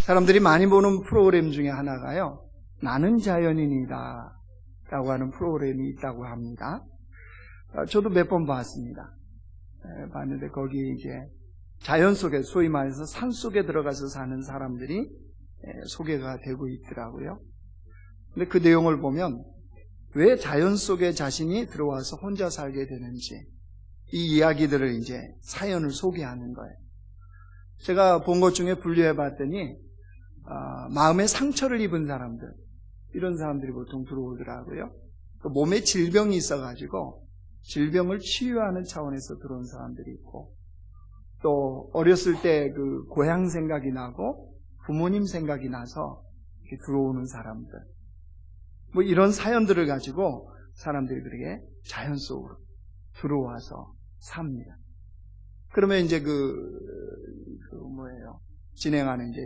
사람들이 많이 보는 프로그램 중에 하나가요, 나는 자연인이다 라고 하는 프로그램이 있다고 합니다. 저도 몇 번 봤습니다. 봤는데 거기 이제 자연 속에, 소위 말해서 산 속에 들어가서 사는 사람들이 소개가 되고 있더라고요. 근데 그 내용을 보면 왜 자연 속에 자신이 들어와서 혼자 살게 되는지, 이 이야기들을 이제 사연을 소개하는 거예요. 제가 본 것 중에 분류해 봤더니 마음에 상처를 입은 사람들, 이런 사람들이 보통 들어오더라고요. 몸에 질병이 있어가지고 질병을 치유하는 차원에서 들어온 사람들이 있고, 또 어렸을 때 그 고향 생각이 나고 부모님 생각이 나서 이렇게 들어오는 사람들, 뭐 이런 사연들을 가지고 사람들이 그렇게 자연 속으로 들어와서 삽니다. 그러면 이제 진행하는 이제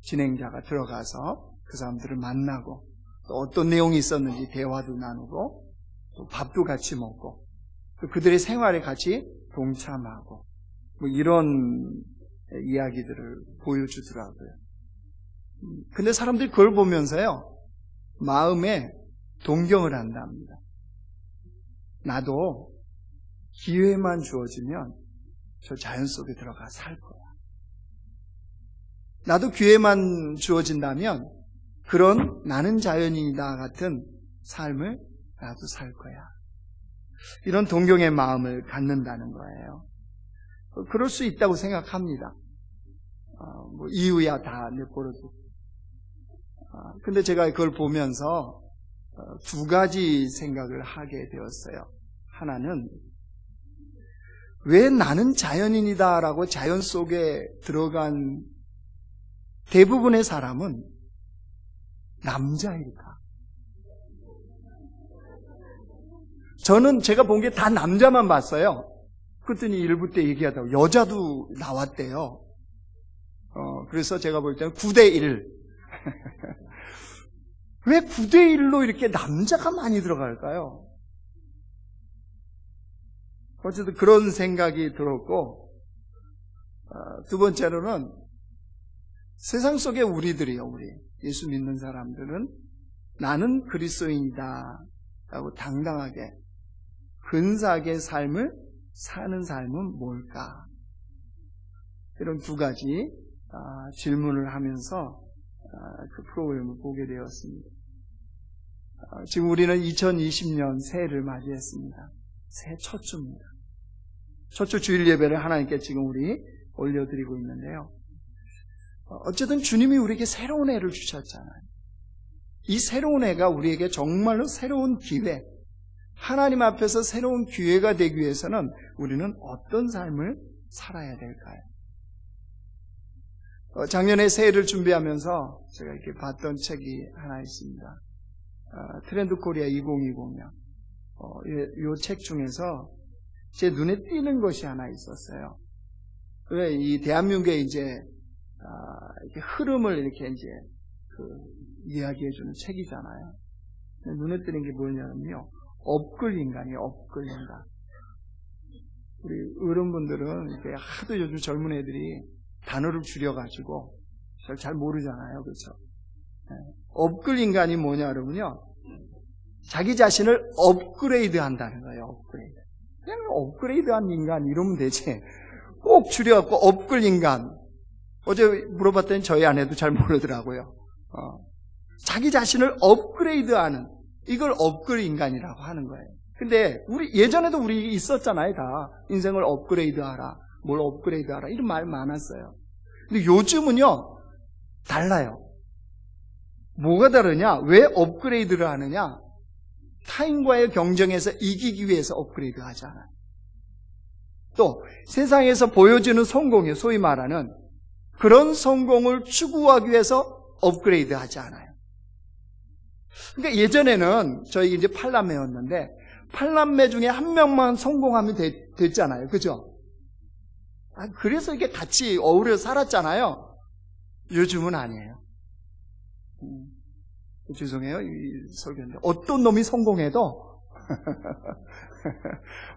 진행자가 들어가서 그 사람들을 만나고, 또 어떤 내용이 있었는지 대화도 나누고, 또 밥도 같이 먹고, 또 그들의 생활에 같이 동참하고, 뭐 이런 이야기들을 보여주더라고요. 근데 사람들이 그걸 보면서요, 마음에 동경을 한답니다. 나도 기회만 주어지면 저 자연 속에 들어가 살 거야. 나도 기회만 주어진다면 그런 나는 자연인이다 같은 삶을 나도 살 거야. 이런 동경의 마음을 갖는다는 거예요. 그럴 수 있다고 생각합니다. 이유야 다 내버려두고. 근데 제가 그걸 보면서 두 가지 생각을 하게 되었어요. 하나는, 왜 나는 자연인이다라고 자연 속에 들어간 대부분의 사람은 남자일까? 저는 제가 본 게 다 남자만 봤어요. 그랬더니 일부 때 얘기하다가 여자도 나왔대요. 그래서 제가 볼 때는 9대1. 왜 9대1로 이렇게 남자가 많이 들어갈까요? 어쨌든 그런 생각이 들었고, 두 번째로는 세상 속에 우리들이요, 우리 예수 믿는 사람들은 나는 그리스도인이다 라고 당당하게 근사하게 삶을 사는 삶은 뭘까? 이런 두 가지 질문을 하면서 그 프로그램을 보게 되었습니다. 지금 우리는 2020년 새해를 맞이했습니다. 새해 첫 주입니다. 첫 주 주일 예배를 하나님께 지금 우리 올려드리고 있는데요. 어쨌든 주님이 우리에게 새로운 해를 주셨잖아요. 이 새로운 해가 우리에게 정말로 새로운 기회, 하나님 앞에서 새로운 기회가 되기 위해서는 우리는 어떤 삶을 살아야 될까요? 작년에 새해를 준비하면서 제가 이렇게 봤던 책이 하나 있습니다. 트렌드 코리아 2020년. 이 책 중에서 제 눈에 띄는 것이 하나 있었어요. 왜 이 대한민국의 이제 이렇게 흐름을 이렇게 이제 이야기해주는 책이잖아요. 눈에 띄는 게 뭐냐면요, 업글 인간이에요. 업글 인간. 우리 어른분들은 이렇게 하도 요즘 젊은 애들이 단어를 줄여가지고 잘 모르잖아요, 그렇죠? 업글 인간이 뭐냐 그러면요, 자기 자신을 업그레이드 한다는 거예요. 업그레이드. 그냥 업그레이드한 인간 이러면 되지. 꼭 줄여갖고 업글 인간. 어제 물어봤더니 저희 아내도 잘 모르더라고요. 자기 자신을 업그레이드하는, 이걸 업글 인간이라고 하는 거예요. 근데 예전에도 우리 있었잖아요, 다. 인생을 업그레이드하라, 뭘 업그레이드하라, 이런 말 많았어요. 근데 요즘은요, 달라요. 뭐가 다르냐? 왜 업그레이드를 하느냐? 타인과의 경쟁에서 이기기 위해서 업그레이드 하잖아요. 또 세상에서 보여지는 성공이, 소위 말하는 그런 성공을 추구하기 위해서 업그레이드 하지 않아요. 그러니까 예전에는 저희 이제 8남매였는데 8남매 중에 한 명만 성공하면 됐잖아요. 그죠? 그래서 이게 같이 어우러 살았잖아요. 요즘은 아니에요. 죄송해요, 이 설교인데. 어떤 놈이 성공해도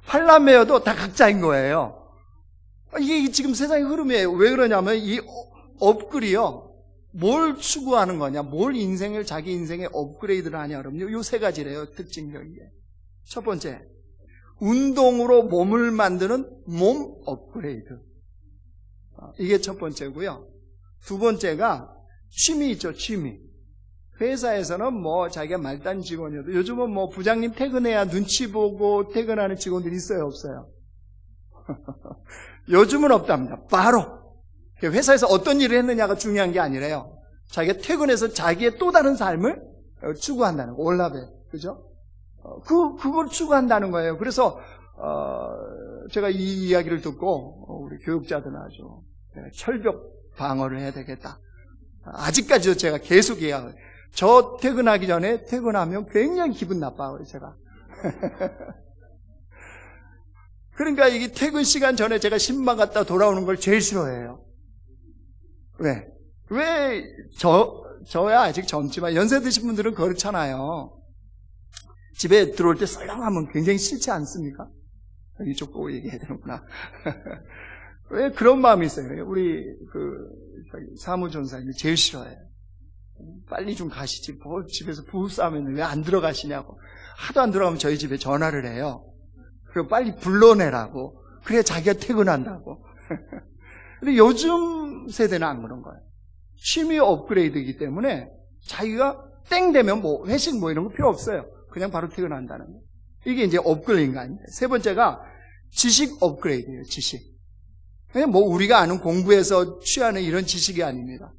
8남매여도 다 각자인 거예요. 이게 지금 세상의 흐름이에요. 왜 그러냐면 이 업글이요, 뭘 추구하는 거냐, 뭘 자기 인생의 업그레이드를 하냐, 그러면 요 세 가지래요, 특징적인 게. 첫 번째, 운동으로 몸을 만드는 몸 업그레이드. 이게 첫 번째고요. 두 번째가 취미 있죠, 취미. 회사에서는 뭐 자기가 말단 직원이어도 요즘은 뭐 부장님 퇴근해야 눈치 보고 퇴근하는 직원들이 있어요, 없어요? 요즘은 없답니다. 바로 회사에서 어떤 일을 했느냐가 중요한 게 아니래요. 자기가 퇴근해서 자기의 또 다른 삶을 추구한다는 거, 올라베, 그죠? 그걸 추구한다는 거예요. 그래서 제가 이 이야기를 듣고 우리 교육자들은 아주 철벽 방어를 해야 되겠다. 아직까지도 제가 계속 해야. 저 퇴근하기 전에 퇴근하면 굉장히 기분 나빠요, 제가. 그러니까 이게 퇴근 시간 전에 제가 신방 갔다 돌아오는 걸 제일 싫어해요. 왜 저야 아직 젊지만 연세 드신 분들은 그렇잖아요. 집에 들어올 때 썰렁하면 굉장히 싫지 않습니까? 이쪽 보고 얘기해야 되는구나. 왜 그런 마음이 있어요? 우리 사무전사님이 제일 싫어해요. 빨리 좀 가시지. 뭐 집에서 부부싸움했는데 왜 안 들어가시냐고. 하도 안 들어가면 저희 집에 전화를 해요. 그리고 빨리 불러내라고. 그래야 자기가 퇴근한다고. 근데 요즘 세대는 안 그런 거예요. 취미 업그레이드이기 때문에 자기가 땡 되면 뭐 회식 뭐 이런 거 필요 없어요. 그냥 바로 퇴근한다는 거. 이게 이제 업그레이드가 아닙니다. 세 번째가 지식 업그레이드예요, 지식. 그냥 뭐 우리가 아는 공부에서 취하는 이런 지식이 아닙니다.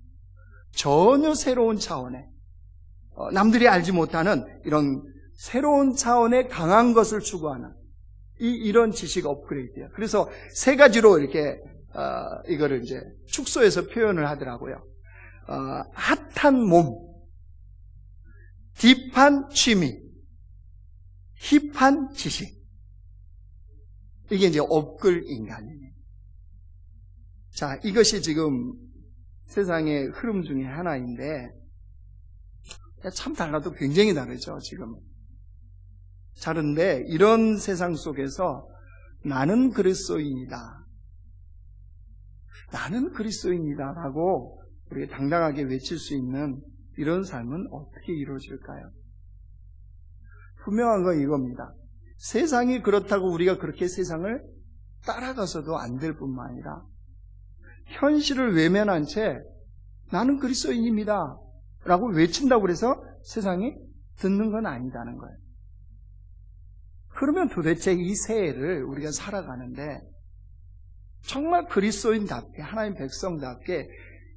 전혀 새로운 차원의, 남들이 알지 못하는 이런 새로운 차원의 강한 것을 추구하는 이런 지식 업그레이드예요. 그래서 세 가지로 이렇게 이거를 이제 축소해서 표현을 하더라고요. 핫한 몸, 딥한 취미, 힙한 지식. 이게 이제 업글 인간이에요. 자, 이것이 지금 세상의 흐름 중에 하나인데 참 달라도 굉장히 다르죠, 지금. 다른데 이런 세상 속에서 나는 그리스도인이다. 나는 그리스도인이다라고 우리가 당당하게 외칠 수 있는 이런 삶은 어떻게 이루어질까요? 분명한 건 이겁니다. 세상이 그렇다고 우리가 그렇게 세상을 따라가서도 안 될 뿐만 아니라 현실을 외면한 채 나는 그리스도인입니다 라고 외친다고 해서 세상이 듣는 건 아니다는 거예요. 그러면 도대체 이 새해를 우리가 살아가는데 정말 그리스도인답게, 하나님 백성답게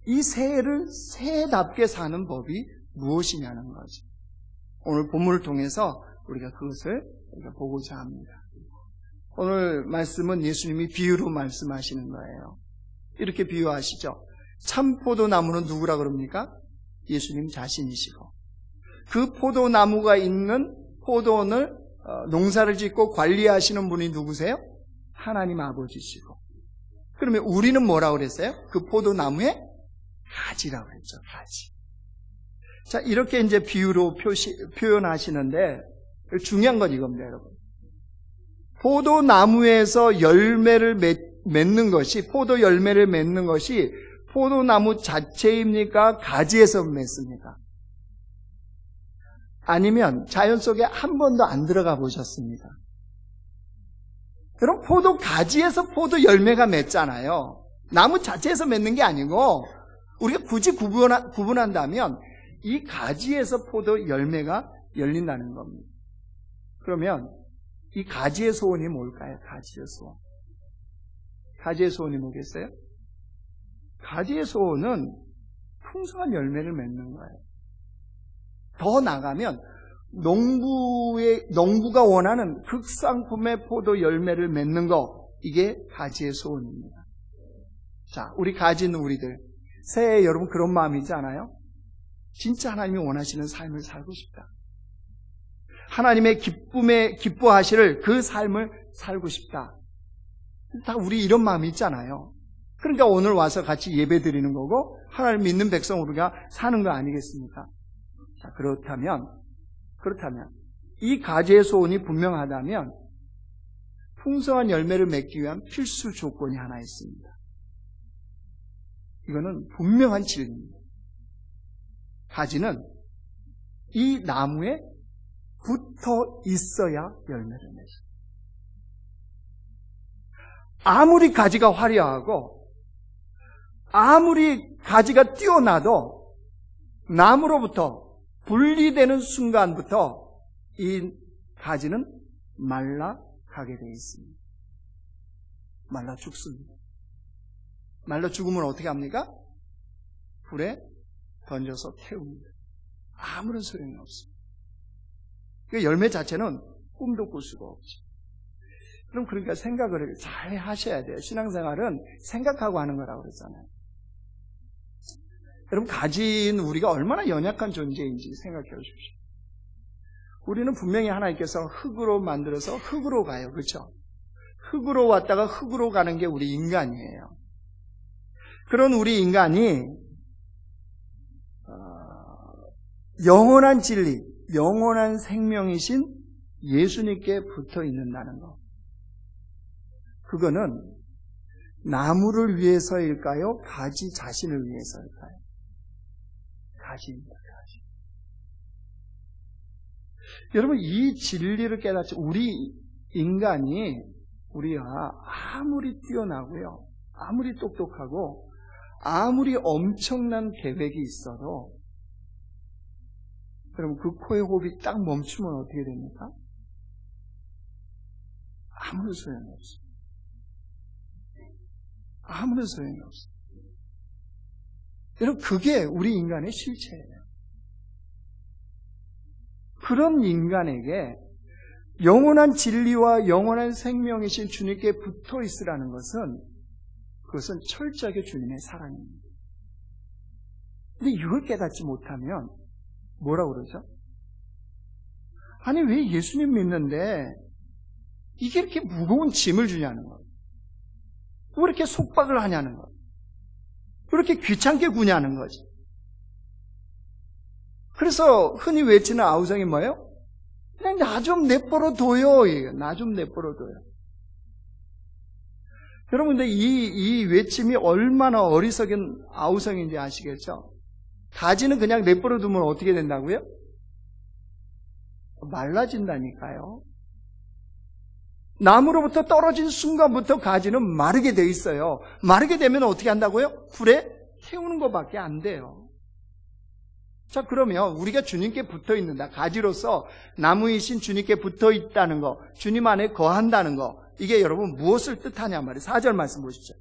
이 새해를 새해답게 사는 법이 무엇이냐는 거죠. 오늘 본문을 통해서 우리가 그것을 보고자 합니다. 오늘 말씀은 예수님이 비유로 말씀하시는 거예요. 이렇게 비유하시죠. 참 포도나무는 누구라 그럽니까? 예수님 자신이시고, 그 포도나무가 있는 포도원을 농사를 짓고 관리하시는 분이 누구세요? 하나님 아버지시고. 그러면 우리는 뭐라고 그랬어요? 그 포도나무의 가지라고 했죠. 가지. 자, 이렇게 이제 비유로 표현하시는데 중요한 건 이겁니다, 여러분. 포도나무에서 열매를 맺는 것이, 포도 열매를 맺는 것이 포도나무 자체입니까? 가지에서 맺습니까? 아니면 자연 속에 한 번도 안 들어가 보셨습니까? 그럼 포도 가지에서 포도 열매가 맺잖아요. 나무 자체에서 맺는 게 아니고 우리가 굳이 구분한다면 이 가지에서 포도 열매가 열린다는 겁니다. 그러면 이 가지의 소원이 뭘까요? 가지의 소원. 가지의 소원이 뭐겠어요? 가지의 소원은 풍성한 열매를 맺는 거예요. 더 나가면 농부가 원하는 극상품의 포도 열매를 맺는 거, 이게 가지의 소원입니다. 자, 우리 가지 있는 우리들, 새해 여러분 그런 마음이지 않아요? 진짜 하나님이 원하시는 삶을 살고 싶다. 하나님의 기뻐하시를 그 삶을 살고 싶다. 다 우리 이런 마음이 있잖아요. 그러니까 오늘 와서 같이 예배 드리는 거고 하나님 믿는 백성 우리가 사는 거 아니겠습니까? 자, 그렇다면 이 가지의 소원이 분명하다면 풍성한 열매를 맺기 위한 필수 조건이 하나 있습니다. 이거는 분명한 진리입니다. 가지는 이 나무에 붙어 있어야 열매를 맺어요. 아무리 가지가 화려하고 아무리 가지가 뛰어나도 나무로부터 분리되는 순간부터 이 가지는 말라가게 되어 있습니다. 말라 죽습니다. 말라 죽으면 어떻게 합니까? 불에 던져서 태웁니다. 아무런 소용이 없습니다. 그 열매 자체는 꿈도 꿀 수가 없죠. 그럼 그러니까 생각을 잘 하셔야 돼요. 신앙생활은 생각하고 하는 거라고 그랬잖아요. 여러분, 가진 우리가 얼마나 연약한 존재인지 생각해 보십시오. 우리는 분명히 하나님께서 흙으로 만들어서 흙으로 가요. 그렇죠? 흙으로 왔다가 흙으로 가는 게 우리 인간이에요. 그런 우리 인간이 영원한 진리, 영원한 생명이신 예수님께 붙어 있는다는 것. 그거는 나무를 위해서일까요? 가지 자신을 위해서일까요? 가지입니다. 가지. 여러분, 이 진리를 깨닫지, 우리 인간이 우리가 아무리 뛰어나고요, 아무리 똑똑하고 아무리 엄청난 계획이 있어도 여러분, 그 코의 호흡이 딱 멈추면 어떻게 됩니까? 아무런 소용이 없어요. 아무런 소용이 없어요. 여러분, 그게 우리 인간의 실체예요. 그런 인간에게 영원한 진리와 영원한 생명이신 주님께 붙어 있으라는 것은, 그것은 철저하게 주님의 사랑입니다. 근데 이걸 깨닫지 못하면 뭐라고 그러죠? 아니, 왜 예수님 믿는데 이게 이렇게 무거운 짐을 주냐는 거예요. 왜 이렇게 속박을 하냐는 거예요. 왜 이렇게 귀찮게 구냐는 거지. 그래서 흔히 외치는 아우성이 뭐예요? 그냥 나 좀 내버려 둬요. 나 좀 내버려 둬요. 여러분, 근데 이 외침이 얼마나 어리석은 아우성인지 아시겠죠? 가지는 그냥 내버려 두면 어떻게 된다고요? 말라진다니까요. 나무로부터 떨어진 순간부터 가지는 마르게 돼 있어요. 마르게 되면 어떻게 한다고요? 불에 태우는 것밖에 안 돼요. 자, 그러면 우리가 주님께 붙어 있는다. 가지로서 나무이신 주님께 붙어 있다는 거, 주님 안에 거한다는 거, 이게 여러분 무엇을 뜻하냐 말이에요. 4절 말씀 보십시오.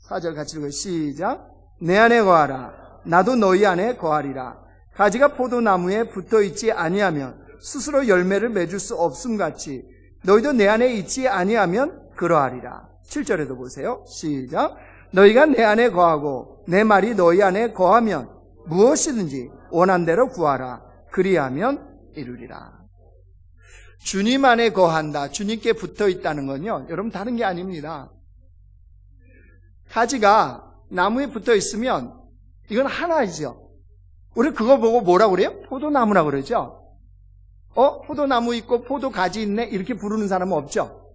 4절 같이 읽어요. 시작. 내 안에 거하라. 나도 너희 안에 거하리라. 가지가 포도나무에 붙어 있지 아니하면 스스로 열매를 맺을 수 없음 같이 너희도 내 안에 있지 아니하면 그러하리라. 7절에도 보세요. 시작. 너희가 내 안에 거하고 내 말이 너희 안에 거하면 무엇이든지 원한 대로 구하라. 그리하면 이루리라. 주님 안에 거한다. 주님께 붙어 있다는 건요, 여러분 다른 게 아닙니다. 가지가 나무에 붙어 있으면 이건 하나이죠. 우리 그거 보고 뭐라고 그래요? 포도나무라고 그러죠. 포도나무 있고 포도 가지 있네 이렇게 부르는 사람은 없죠.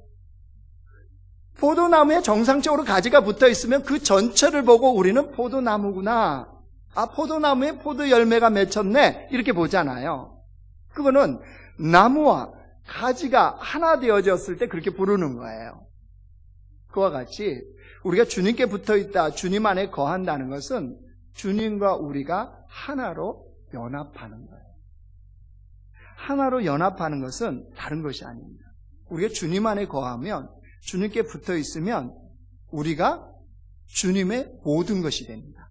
포도나무에 정상적으로 가지가 붙어 있으면 그 전체를 보고 우리는 포도나무구나, 아, 포도나무에 포도 열매가 맺혔네 이렇게 보잖아요. 그거는 나무와 가지가 하나 되어졌을 때 그렇게 부르는 거예요. 그와 같이 우리가 주님께 붙어 있다, 주님 안에 거한다는 것은 주님과 우리가 하나로 연합하는 거예요. 하나로 연합하는 것은 다른 것이 아닙니다. 우리가 주님 안에 거하면, 주님께 붙어 있으면 우리가 주님의 모든 것이 됩니다.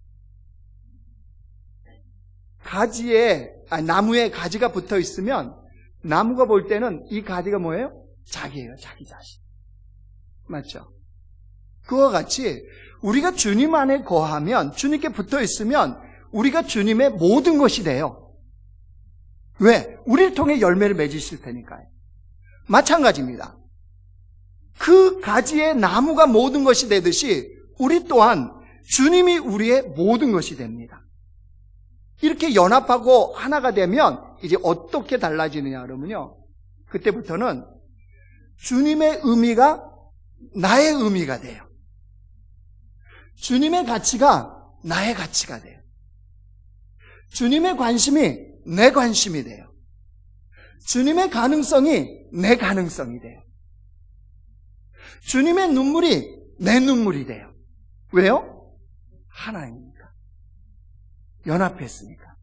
나무에 가지가 붙어 있으면 나무가 볼 때는 이 가지가 뭐예요? 자기예요. 자기 자신. 맞죠? 그와 같이 우리가 주님 안에 거하면, 주님께 붙어 있으면 우리가 주님의 모든 것이 돼요. 왜? 우리를 통해 열매를 맺으실 테니까요. 마찬가지입니다. 그 가지의 나무가 모든 것이 되듯이 우리 또한 주님이 우리의 모든 것이 됩니다. 이렇게 연합하고 하나가 되면 이제 어떻게 달라지느냐 그러면요, 그때부터는 주님의 의미가 나의 의미가 돼요. 주님의 가치가 나의 가치가 돼요. 주님의 관심이 내 관심이 돼요. 주님의 가능성이 내 가능성이 돼요. 주님의 눈물이 내 눈물이 돼요. 왜요? 하나이니까. 연합했으니까.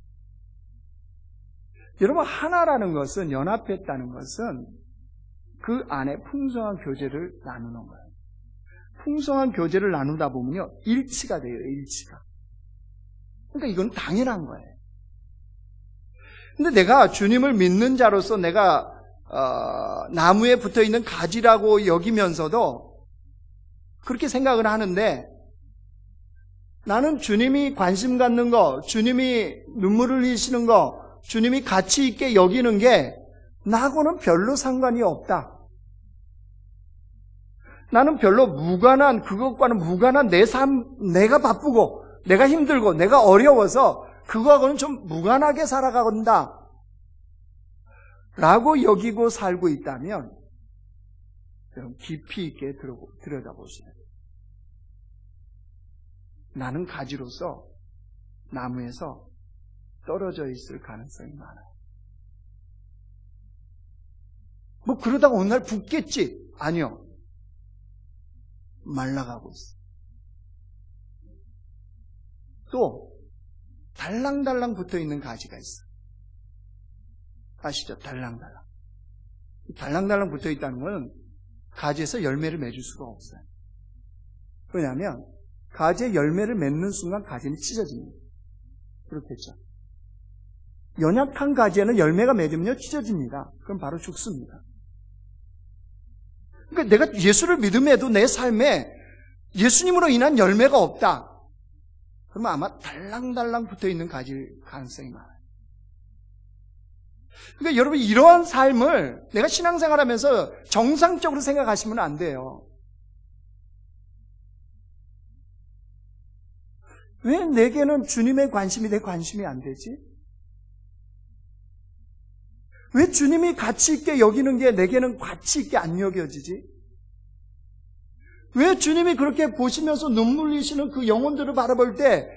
여러분, 하나라는 것은, 연합했다는 것은 그 안에 풍성한 교제를 나누는 거예요. 풍성한 교제를 나누다 보면요, 일치가 돼요, 일치가. 그러니까 이건 당연한 거예요. 근데 내가 주님을 믿는 자로서 내가 나무에 붙어있는 가지라고 여기면서도 그렇게 생각을 하는데, 나는 주님이 관심 갖는 거, 주님이 눈물을 흘리시는 거, 주님이 가치 있게 여기는 게 나하고는 별로 상관이 없다. 나는 별로 무관한, 그것과는 무관한 내 삶, 내가 바쁘고 내가 힘들고 내가 어려워서 그거하고는 좀 무관하게 살아간다 라고 여기고 살고 있다면 여러분, 깊이 있게 들여다보시면 돼요. 나는 가지로서 나무에서 떨어져 있을 가능성이 많아요. 뭐 그러다가 어느 날 붙겠지? 아니요. 말라가고 있어요. 또 달랑달랑 붙어있는 가지가 있어요. 아시죠? 달랑달랑. 달랑달랑 붙어있다는 건 가지에서 열매를 맺을 수가 없어요. 왜냐하면 가지에 열매를 맺는 순간 가지는 찢어집니다. 그렇겠죠? 연약한 가지에는 열매가 맺으면요 찢어집니다. 그럼 바로 죽습니다. 그러니까 내가 예수를 믿음에도 내 삶에 예수님으로 인한 열매가 없다. 그러면 아마 달랑달랑 붙어있는 가지일 가능성이 많아요. 그러니까 여러분, 이러한 삶을 내가 신앙생활하면서 정상적으로 생각하시면 안 돼요. 왜 내게는 주님의 관심이 내 관심이 안 되지? 왜 주님이 가치 있게 여기는 게 내게는 가치 있게 안 여겨지지? 왜 주님이 그렇게 보시면서 눈물 흘리시는 그 영혼들을 바라볼 때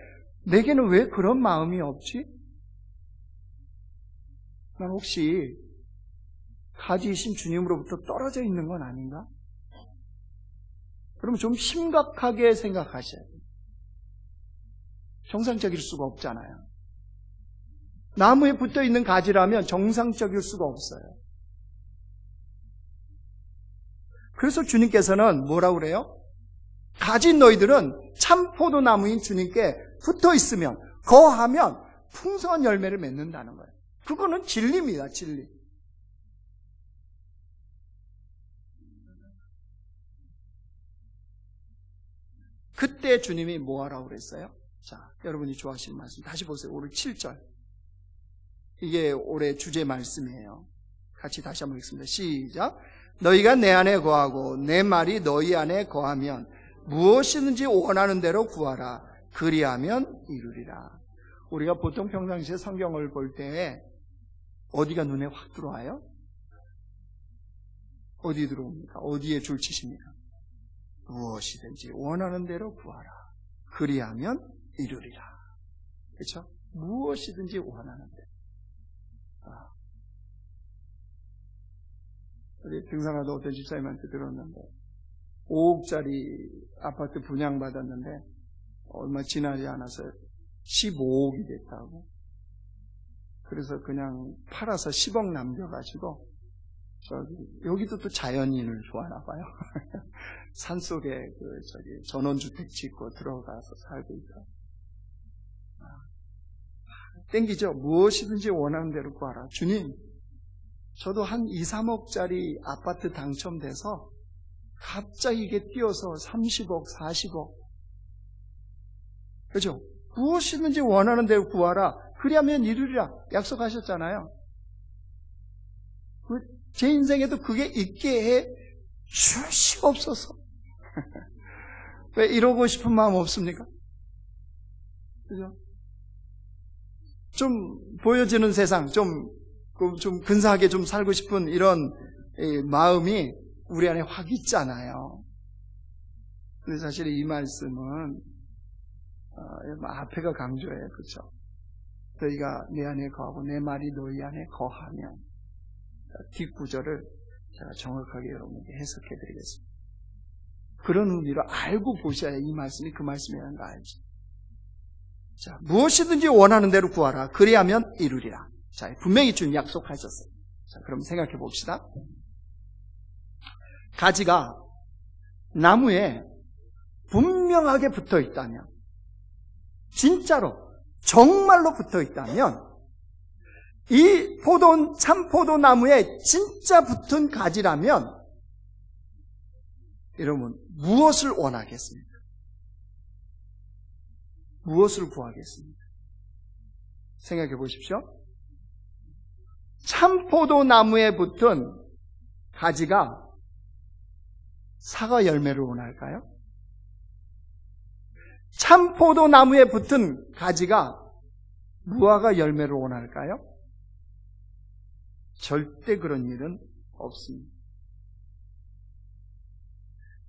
내게는 왜 그런 마음이 없지? 난 혹시 가지이신 주님으로부터 떨어져 있는 건 아닌가? 그러면 좀 심각하게 생각하셔야 돼요. 정상적일 수가 없잖아요. 나무에 붙어있는 가지라면 정상적일 수가 없어요. 그래서 주님께서는 뭐라고 그래요? 가진 너희들은 참 포도나무인 주님께 붙어있으면, 거하면 풍성한 열매를 맺는다는 거예요. 그거는 진리입니다, 진리. 그때 주님이 뭐 하라고 그랬어요? 자, 여러분이 좋아하시는 말씀 다시 보세요. 오늘 7절. 이게 올해 주제 말씀이에요. 같이 다시 한번 읽습니다. 시작. 너희가 내 안에 거하고 내 말이 너희 안에 거하면 무엇이든지 원하는 대로 구하라. 그리하면 이루리라. 우리가 보통 평상시에 성경을 볼 때 어디가 눈에 확 들어와요? 어디 들어옵니까? 어디에 줄치십니까? 무엇이든지 원하는 대로 구하라. 그리하면 이루리라. 그렇죠? 무엇이든지 원하는 대로. 우리 등산하다 어떤 집사님한테 들었는데 5억짜리 아파트 분양받았는데 얼마 지나지 않아서 15억이 됐다고. 그래서 그냥 팔아서 10억 남겨가지고 여기도 또 자연인을 좋아하나 봐요. 산속에 전원주택 짓고 들어가서 살고 있다. 땡기죠? 무엇이든지 원하는 대로 구하라. 주님, 저도 한 2, 3억짜리 아파트 당첨돼서 갑자기 이게 뛰어서 30억, 40억. 그죠? 무엇이든지 원하는 대로 구하라. 그리하면 이루리라. 약속하셨잖아요. 제 인생에도 그게 있게 해 주시옵소서. 왜 이러고 싶은 마음 없습니까? 그죠? 좀 보여지는 세상, 좀 근사하게 좀 살고 싶은 이런 마음이 우리 안에 확 있잖아요. 근데 사실 이 말씀은 앞에가 강조해요. 그렇죠? 너희가 내 안에 거하고 내 말이 너희 안에 거하면, 뒷구절을 제가 정확하게 여러분에게 해석해 드리겠습니다. 그런 의미로 알고 보셔야 이 말씀이 그 말씀이라는 거 알죠. 자, 무엇이든지 원하는 대로 구하라. 그리하면 이루리라. 자, 분명히 주님 약속하셨어요. 자, 그럼 생각해 봅시다. 가지가 나무에 분명하게 붙어 있다면, 진짜로 정말로 붙어 있다면, 이 참포도 나무에 진짜 붙은 가지라면 여러분 무엇을 원하겠습니까? 무엇을 구하겠습니까? 생각해 보십시오. 참포도 나무에 붙은 가지가 사과 열매를 원할까요? 참포도 나무에 붙은 가지가 무화과 열매를 원할까요? 절대 그런 일은 없습니다.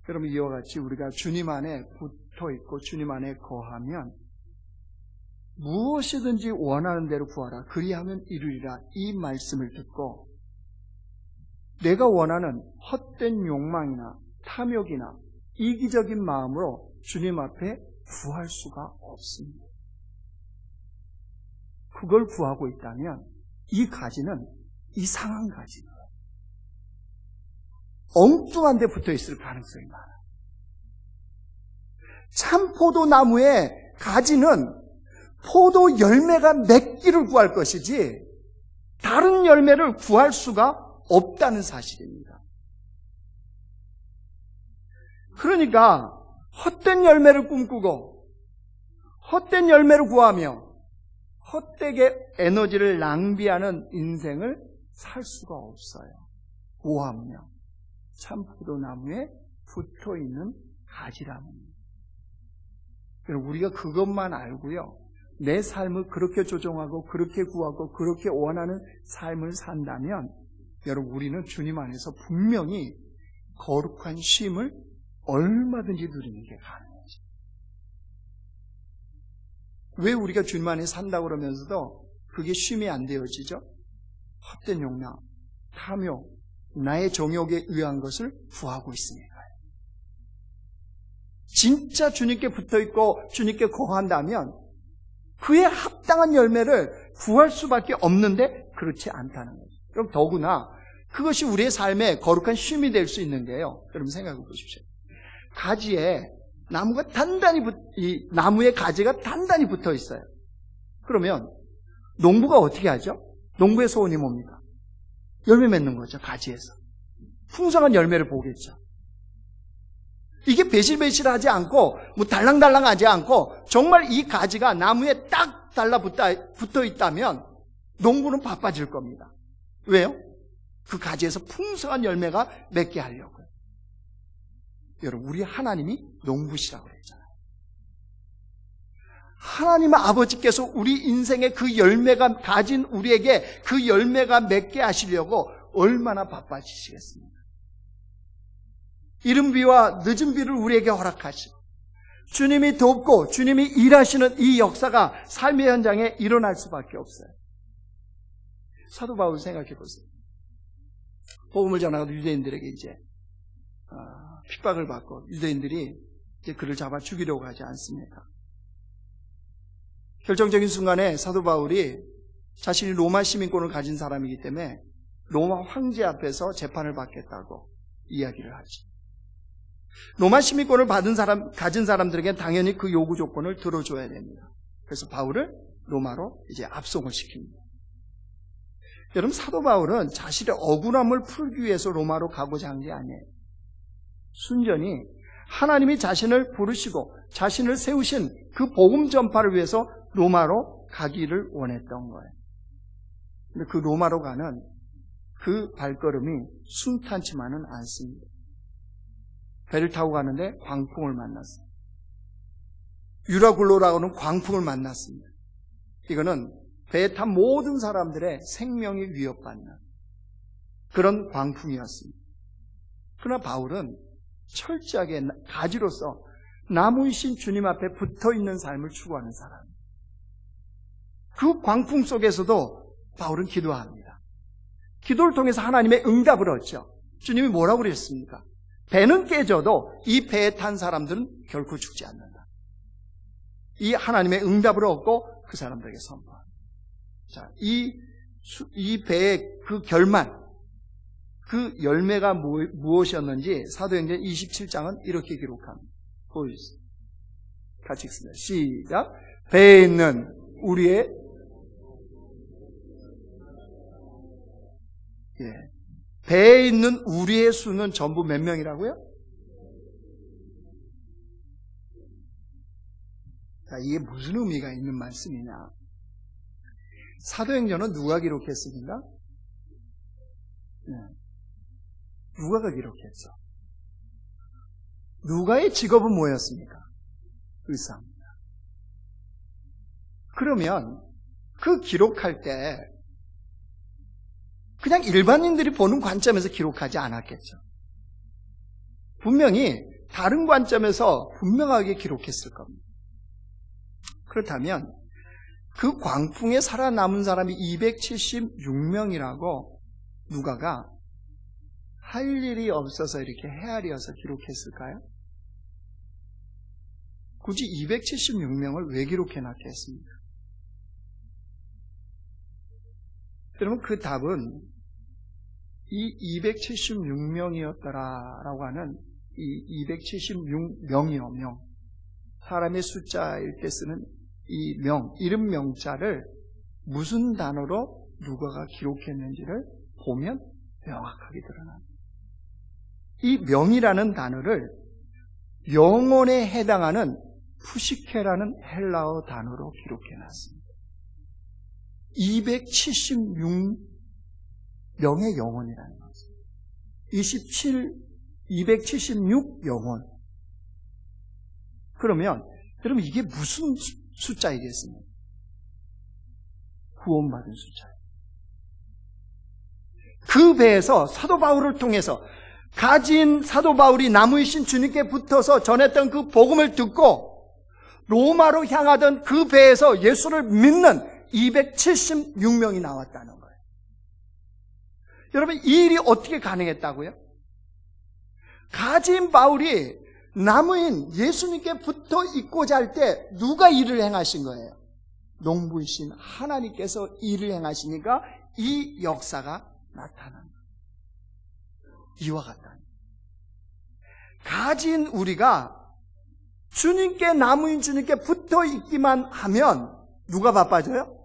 여러분, 이와 같이 우리가 주님 안에 붙어 있고 주님 안에 거하면 무엇이든지 원하는 대로 구하라. 그리하면 이루리라. 이 말씀을 듣고 내가 원하는 헛된 욕망이나 탐욕이나 이기적인 마음으로 주님 앞에 구할 수가 없습니다. 그걸 구하고 있다면 이 가지는 이상한 가지예요. 엉뚱한 데 붙어 있을 가능성이 많아요. 참포도 나무의 가지는 포도 열매가 맺기를 구할 것이지 다른 열매를 구할 수가 없다는 사실입니다. 그러니까 헛된 열매를 꿈꾸고 헛된 열매를 구하며 헛되게 에너지를 낭비하는 인생을 살 수가 없어요. 오함며 참포도 나무에 붙어있는 가지라는. 우리가 그것만 알고요, 내 삶을 그렇게 조종하고 그렇게 구하고 그렇게 원하는 삶을 산다면 여러분, 우리는 주님 안에서 분명히 거룩한 쉼을 얼마든지 누리는 게 가능하죠. 왜 우리가 주님 안에 산다고 그러면서도 그게 쉼이 안 되어지죠? 헛된 욕망, 탐욕, 나의 정욕에 의한 것을 구하고 있으니까요. 진짜 주님께 붙어있고 주님께 거한다면 그에 합당한 열매를 구할 수밖에 없는데 그렇지 않다는 거죠. 그럼 더구나 그것이 우리의 삶에 거룩한 쉼이 될 수 있는 게요, 여러분 생각해 보십시오. 가지에 이 나무의 가지가 단단히 붙어 있어요. 그러면 농부가 어떻게 하죠? 농부의 소원이 뭡니까? 열매 맺는 거죠. 가지에서 풍성한 열매를 보겠죠. 이게 배실배실하지 않고 달랑달랑하지 않고 정말 이 가지가 나무에 딱 달라붙어 있다면 농부는 바빠질 겁니다. 왜요? 그 가지에서 풍성한 열매가 맺게 하려고요. 여러분, 우리 하나님이 농부시라고 그랬잖아요. 하나님 아버지께서 우리 인생의 그 열매가 가진 우리에게 그 열매가 맺게 하시려고 얼마나 바빠지시겠습니까? 이른 비와 늦은 비를 우리에게 허락하시고 주님이 돕고 주님이 일하시는 이 역사가 삶의 현장에 일어날 수밖에 없어요. 사도 바울 생각해 보세요. 복음을 전하고 유대인들에게 이제 핍박을 받고 유대인들이 이제 그를 잡아 죽이려고 하지 않습니까? 결정적인 순간에 사도 바울이 자신이 로마 시민권을 가진 사람이기 때문에 로마 황제 앞에서 재판을 받겠다고 이야기를 하죠. 로마 시민권을 가진 사람들에게는 당연히 그 요구 조건을 들어줘야 됩니다. 그래서 바울을 로마로 이제 압송을 시킵니다. 여러분, 사도 바울은 자신의 억울함을 풀기 위해서 로마로 가고자 한 게 아니에요. 순전히 하나님이 자신을 부르시고 자신을 세우신 그 복음 전파를 위해서 로마로 가기를 원했던 거예요. 근데 그 로마로 가는 그 발걸음이 순탄치만은 않습니다. 배를 타고 가는데 광풍을 만났어요. 유라굴로라고 하는 광풍을 만났습니다. 이거는 배에 탄 모든 사람들의 생명이 위협받는 그런 광풍이었습니다. 그러나 바울은 철저하게 가지로서 나무이신 주님 앞에 붙어있는 삶을 추구하는 사람입니다. 그 광풍 속에서도 바울은 기도합니다. 기도를 통해서 하나님의 응답을 얻죠. 주님이 뭐라고 그랬습니까? 배는 깨져도 이 배에 탄 사람들은 결코 죽지 않는다. 이 하나님의 응답을 얻고 그 사람들에게 선포합니다. 자, 이 배의 그 결말, 그 열매가 무엇이었는지 사도행전 27장은 이렇게 기록합니다. 보여주세요. 같이 읽습니다. 시작. 배에 있는 우리의 배에 있는 우리의 수는 전부 몇 명이라고요? 자, 이게 무슨 의미가 있는 말씀이냐? 사도행전은 누가 기록했습니까? 누가가 기록했죠. 누가의 직업은 뭐였습니까? 의사입니다. 그러면 그 기록할 때 그냥 일반인들이 보는 관점에서 기록하지 않았겠죠. 분명히 다른 관점에서 분명하게 기록했을 겁니다. 그렇다면 그 광풍에 살아남은 사람이 276명이라고 누가가 할 일이 없어서 이렇게 헤아려서 기록했을까요? 굳이 276명을 왜 기록해놨겠습니까? 그러면 그 답은 이 276명이었더라라고 하는 이 276명이요, 명. 사람의 숫자일 때 쓰는 이 명, 이름 명자를 무슨 단어로 누가가 기록했는지를 보면 명확하게 드러납니다. 이 명이라는 단어를 영혼에 해당하는 푸시케라는 헬라어 단어로 기록해놨습니다. 276명의 영혼이라는 거죠. 276 영혼. 그러면 이게 무슨 숫자이겠습니까? 구원받은 숫자예요. 그 배에서 사도 바울을 통해서 가진 사도 바울이 나무이신 주님께 붙어서 전했던 그 복음을 듣고 로마로 향하던 그 배에서 예수를 믿는 276명이 나왔다는 거예요. 여러분, 이 일이 어떻게 가능했다고요? 가진 바울이 나무인 예수님께 붙어 있고자 할 때 누가 일을 행하신 거예요? 농부이신 하나님께서 일을 행하시니까 이 역사가 나타납니다. 이와 같다. 가진 우리가 주님께, 나무인 주님께 붙어 있기만 하면 누가 바빠져요?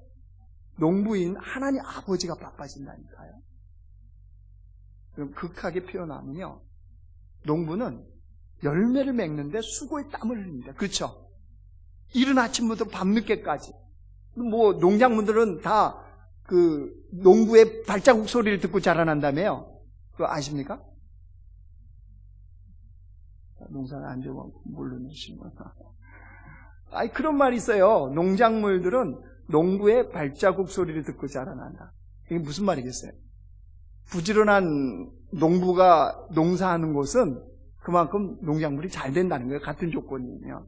농부인 하나님 아버지가 바빠진다니까요. 그럼 극하게 표현하면요, 농부는 열매를 맺는데 수고의 땀을 흘립니다. 그렇죠? 이른 아침부터 밤늦게까지. 농작물들은 다 그 농부의 발자국 소리를 듣고 자라난다며요. 그거 아십니까? 농사를 안 좋으면 모르시는 거야. 그런 말이 있어요. 농작물들은 농부의 발자국 소리를 듣고 자라난다. 이게 무슨 말이겠어요? 부지런한 농부가 농사하는 곳은 그만큼 농작물이 잘 된다는 거예요. 같은 조건이면.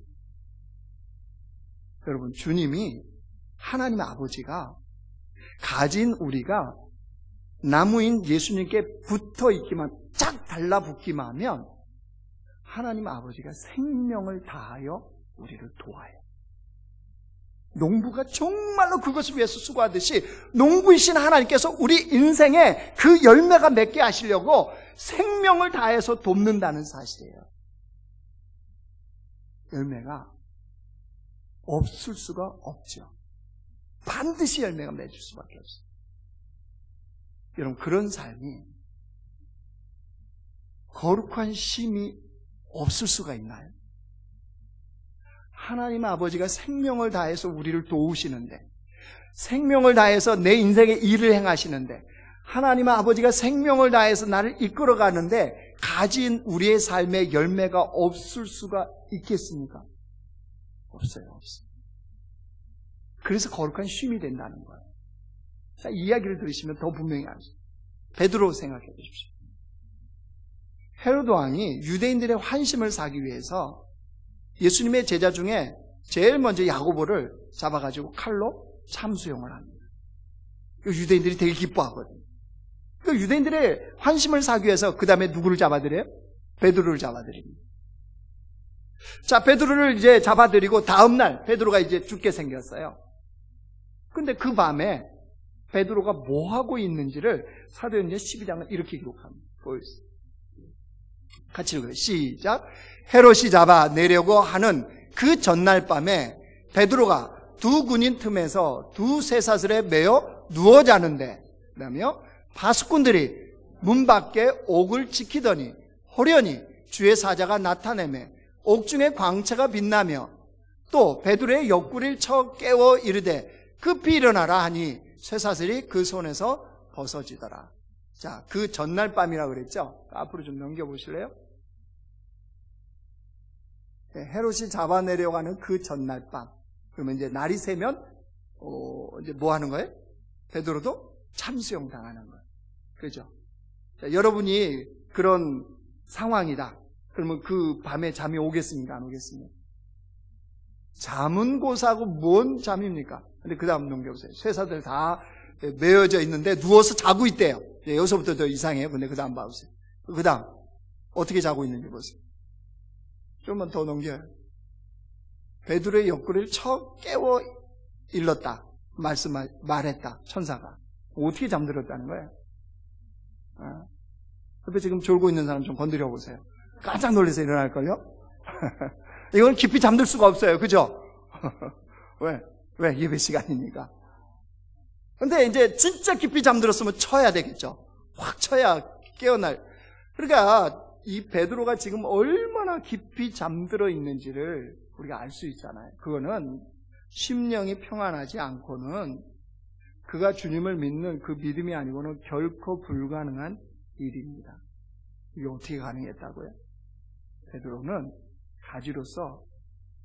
여러분, 주님이, 하나님 아버지가 가진 우리가 나무인 예수님께 붙어 있기만, 쫙 달라붙기만 하면 하나님 아버지가 생명을 다하여 우리를 도와요. 농부가 정말로 그것을 위해서 수고하듯이 농부이신 하나님께서 우리 인생에 그 열매가 맺게 하시려고 생명을 다해서 돕는다는 사실이에요. 열매가 없을 수가 없죠. 반드시 열매가 맺을 수밖에 없어요. 여러분, 그런 삶이, 거룩한 쉼이 없을 수가 있나요? 하나님 아버지가 생명을 다해서 우리를 도우시는데, 생명을 다해서 내 인생에 일을 행하시는데, 하나님 아버지가 생명을 다해서 나를 이끌어가는데 가진 우리의 삶에 열매가 없을 수가 있겠습니까? 없어요. 그래서 거룩한 쉼이 된다는 거예요. 자, 이 이야기를 들으시면 더 분명히 아시죠. 베드로 생각해 보십시오. 헤로드 왕이 유대인들의 환심을 사기 위해서 예수님의 제자 중에 제일 먼저 야고보를 잡아가지고 칼로 참수용을 합니다. 유대인들이 되게 기뻐하거든요. 그 유대인들의 환심을 사기 위해서 그 다음에 누구를 잡아들여요? 베드로를 잡아들입니다. 자, 베드로를 이제 잡아들이고 다음날 베드로가 이제 죽게 생겼어요. 근데 그 밤에 베드로가 뭐 하고 있는지를 사도행전 12장은 이렇게 기록합니다. 보여주세요. 같이 읽어요. 시작. 헤롯이 잡아내려고 하는 그 전날 밤에 베드로가 두 군인 틈에서 두 쇠사슬에 매어 누워 자는데, 그다음에요, 파수꾼들이 문 밖에 옥을 지키더니 호련히 주의 사자가 나타내매 옥중에 광채가 빛나며 또 베드로의 옆구리를 쳐 깨워 이르되 급히 일어나라 하니 쇠사슬이 그 손에서 벗어지더라. 자, 그 전날 밤이라고 그랬죠? 앞으로 좀 넘겨보실래요? 네, 헤롯이 잡아내려고 하는 그 전날 밤. 그러면 이제 날이 새면 이제 뭐 하는 거예요? 베드로도 참수용 당하는 거예요. 그죠? 자, 여러분이 그런 상황이다. 그러면 그 밤에 잠이 오겠습니까? 안 오겠습니까? 잠은 고사하고 뭔 잠입니까? 근데 그 다음 넘겨보세요. 쇠사들 다 메어져 있는데 누워서 자고 있대요. 여기서부터 더 이상해요. 근데 그 다음 봐보세요. 그 다음 어떻게 자고 있는지 보세요. 좀만 더 넘겨요. 베드로의 옆구리를 쳐 깨워 일렀다. 말했다. 천사가. 어떻게 잠들었다는 거예요? 근데 지금 졸고 있는 사람 좀 건드려 보세요. 깜짝 놀라서 일어날걸요? 이건 깊이 잠들 수가 없어요. 그죠? 왜? 예배 시간이니까. 근데 이제 진짜 깊이 잠들었으면 쳐야 되겠죠. 확 쳐야 깨어날. 그러니까 이 베드로가 지금 얼마나 깊이 잠들어 있는지를 우리가 알 수 있잖아요. 그거는 심령이 평안하지 않고는 그가 주님을 믿는 그 믿음이 아니고는 결코 불가능한 일입니다. 이게 어떻게 가능했다고요? 베드로는 가지로서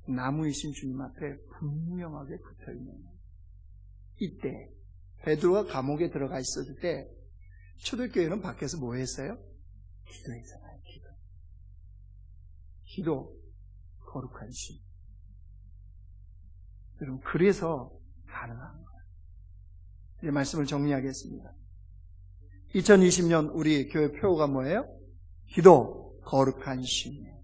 나무이신 주님 앞에 분명하게 붙어있는 거예요. 이때 베드로가 감옥에 들어가 있었을 때 초대교회는 밖에서 뭐 했어요? 기도했잖아요. 기도, 거룩한 심. 여러분, 그래서 가능한 거예요. 이제 말씀을 정리하겠습니다. 2020년 우리 교회 표어가 뭐예요? 기도, 거룩한 심이에요.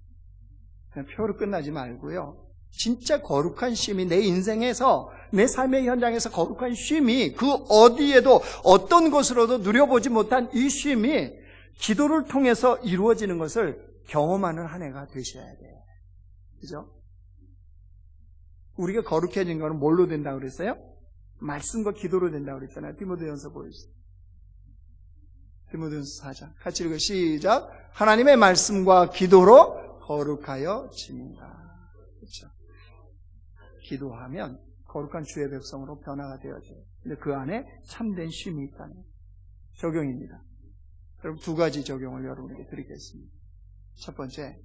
그냥 표로 끝나지 말고요. 진짜 거룩한 쉼이 내 인생에서, 내 삶의 현장에서 거룩한 쉼이 그 어디에도 어떤 것으로도 누려보지 못한 이 쉼이 기도를 통해서 이루어지는 것을 경험하는 한 해가 되셔야 돼요. 그죠? 우리가 거룩해진 거는 뭘로 된다고 그랬어요? 말씀과 기도로 된다고 그랬잖아요. 디모데전서 보여주세요. 디모데전서 4장. 같이 읽어. 시작. 하나님의 말씀과 기도로 거룩하여 지닌다. 그렇죠? 기도하면 거룩한 주의 백성으로 변화가 되어져요. 근데 그 안에 참된 쉼이 있다는 적용입니다. 여러분, 두 가지 적용을 여러분에게 드리겠습니다. 첫 번째,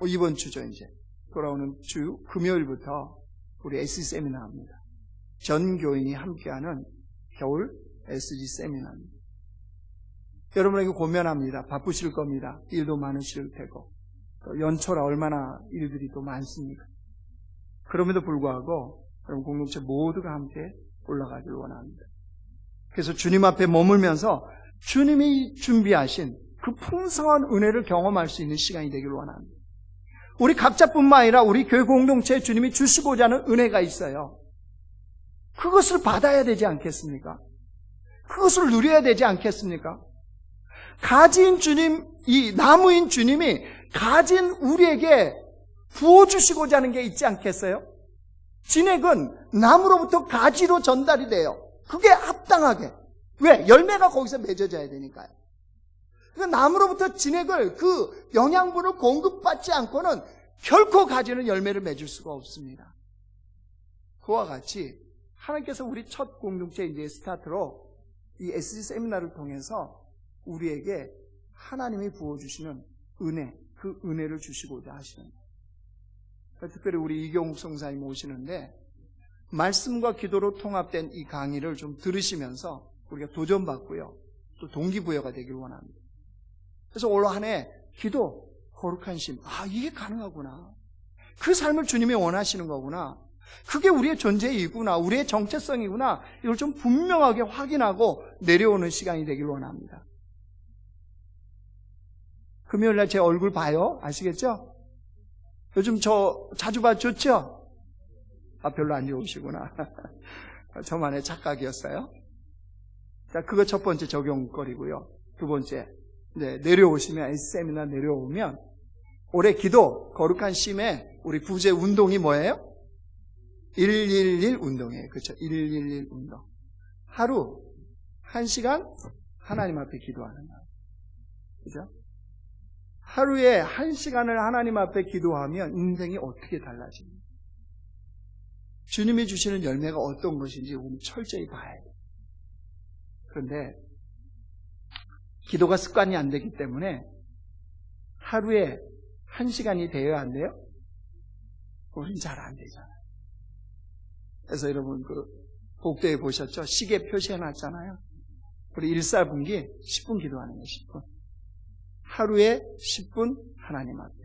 이번 주죠. 이제 돌아오는 주 금요일부터 우리 SG 세미나입니다. 전 교인이 함께하는 겨울 SG 세미나입니다. 여러분에게 고면합니다. 바쁘실 겁니다. 일도 많으실 테고, 연초라 얼마나 일들이 또 많습니까? 그럼에도 불구하고 여러분 공동체 모두가 함께 올라가길 원합니다. 그래서 주님 앞에 머물면서 주님이 준비하신 그 풍성한 은혜를 경험할 수 있는 시간이 되길 원합니다. 우리 각자뿐만 아니라 우리 교회 공동체에 주님이 주시고자 하는 은혜가 있어요. 그것을 받아야 되지 않겠습니까? 그것을 누려야 되지 않겠습니까? 가진 주님, 이 나무인 주님이 가진 우리에게 부어주시고자 하는 게 있지 않겠어요? 진액은 나무로부터 가지로 전달이 돼요. 그게 합당하게. 왜? 열매가 거기서 맺어져야 되니까요. 그러니까 나무로부터 진액을, 그 영양분을 공급받지 않고는 결코 가지는 열매를 맺을 수가 없습니다. 그와 같이 하나님께서 우리 첫 공동체 이제 스타트로 이 SG 세미나를 통해서 우리에게 하나님이 부어주시는 은혜, 그 은혜를 주시고자 하시는 거예요. 특별히 우리 이경욱 성사님 오시는데 말씀과 기도로 통합된 이 강의를 좀 들으시면서 우리가 도전받고요, 또 동기부여가 되길 원합니다. 그래서 올 한 해 기도, 거룩한 심, 이게 가능하구나. 그 삶을 주님이 원하시는 거구나. 그게 우리의 존재이구나, 우리의 정체성이구나, 이걸 좀 분명하게 확인하고 내려오는 시간이 되길 원합니다. 금요일날 제 얼굴 봐요. 아시겠죠? 요즘 저 자주 봐 좋죠? 별로 안 좋으시구나. 저만의 착각이었어요. 자, 그거 첫 번째 적용거리고요. 두 번째, 내려오시면, SM이나 내려오면, 올해 기도, 거룩한 쉼에 우리 부제 운동이 뭐예요? 111 운동이에요. 그렇죠? 111 운동. 하루 1시간 하나님 앞에 기도하는 거예요. 그죠? 하루에 1시간을 하나님 앞에 기도하면 인생이 어떻게 달라집니까? 주님이 주시는 열매가 어떤 것인지 우리 철저히 봐야 돼요. 그런데 기도가 습관이 안 되기 때문에 하루에 1시간이 되어야 안 돼요? 우린 잘 안 되잖아요. 그래서 여러분 복도에 보셨죠? 시계 표시해놨잖아요. 우리 일사분기 10분 기도하는 거예요. 10분. 하루에 10분 하나님 앞에.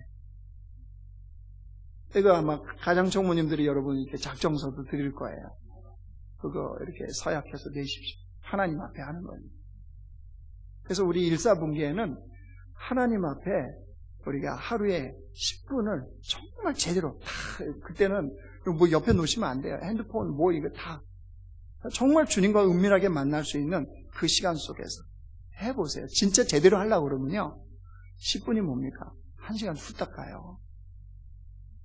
이거 아마 가정총무님들이 여러분 이렇게 작정서도 드릴 거예요. 그거 이렇게 서약해서 내십시오. 하나님 앞에 하는 거예요. 그래서 우리 일사분기에는 하나님 앞에 우리가 하루에 10분을 정말 제대로 다, 그때는 뭐 옆에 놓으시면 안 돼요. 핸드폰 뭐 이거 다 정말 주님과 은밀하게 만날 수 있는 그 시간 속에서 해보세요. 진짜 제대로 하려고 그러면요 10분이 뭡니까? 1시간 후딱 가요.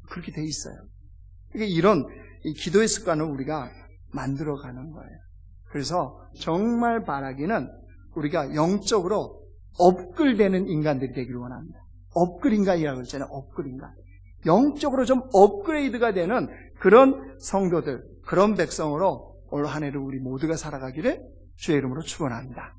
그렇게 돼 있어요. 그러니까 이런 이 기도의 습관을 우리가 만들어가는 거예요. 그래서 정말 바라기는 우리가 영적으로 업글되는 인간들이 되기를 원합니다. 업글 인간이라고 했잖아요. 업글 인간. 영적으로 좀 업그레이드가 되는 그런 성도들, 그런 백성으로 올 한 해를 우리 모두가 살아가기를 주의 이름으로 축원합니다.